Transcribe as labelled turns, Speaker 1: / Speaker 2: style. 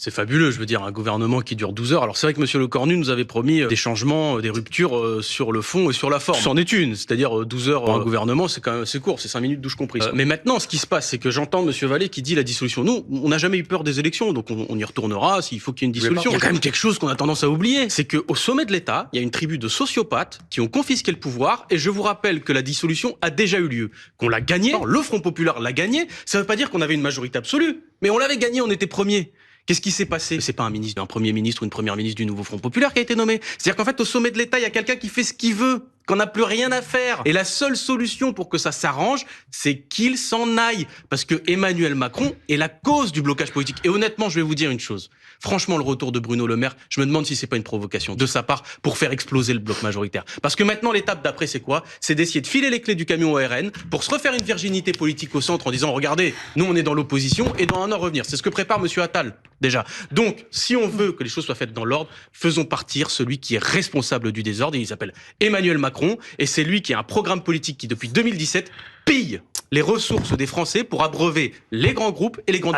Speaker 1: C'est fabuleux, je veux dire, un gouvernement qui dure 12 heures. Alors c'est vrai que Monsieur Lecornu nous avait promis des changements, des ruptures sur le fond et sur la forme. C'en est une, c'est-à-dire 12 heures pour un gouvernement, c'est quand même assez court, c'est 5 minutes douche comprise. Mais maintenant, ce qui se passe, c'est que j'entends Monsieur Vallée qui dit la dissolution. Nous, on n'a jamais eu peur des élections, donc on y retournera s'il faut qu'il y ait une dissolution. Il y a quand même quelque chose qu'on a tendance à oublier, c'est qu'au sommet de l'État, il y a une tribu de sociopathes qui ont confisqué le pouvoir, et je vous rappelle que la dissolution a déjà eu lieu, qu'on l'a gagnée, le Front Populaire l'a gagnée, ça veut pas dire qu'on avait une majorité absolue, mais on l'avait gagnée, on était premier. Qu'est-ce qui s'est passé? C'est pas un premier ministre ou une première ministre du nouveau Front Populaire qui a été nommé. C'est-à-dire qu'en fait, au sommet de l'État, il y a quelqu'un qui fait ce qu'il veut, qu'on n'a plus rien à faire. Et la seule solution pour que ça s'arrange, c'est qu'il s'en aille. Parce que Emmanuel Macron est la cause du blocage politique. Et honnêtement, je vais vous dire une chose. Franchement, le retour de Bruno Le Maire, je me demande si c'est pas une provocation de sa part pour faire exploser le bloc majoritaire. Parce que maintenant, l'étape d'après, c'est quoi? C'est d'essayer de filer les clés du camion au RN pour se refaire une virginité politique au centre en disant, regardez, nous on est dans l'opposition et dans un an revenir. C'est ce que prépare Monsieur Attal, déjà. Donc, si on veut que les choses soient faites dans l'ordre, faisons partir celui qui est responsable du désordre. Il s'appelle Emmanuel Macron et c'est lui qui a un programme politique qui, depuis 2017, pille les ressources des Français pour abreuver les grands groupes et les grandes...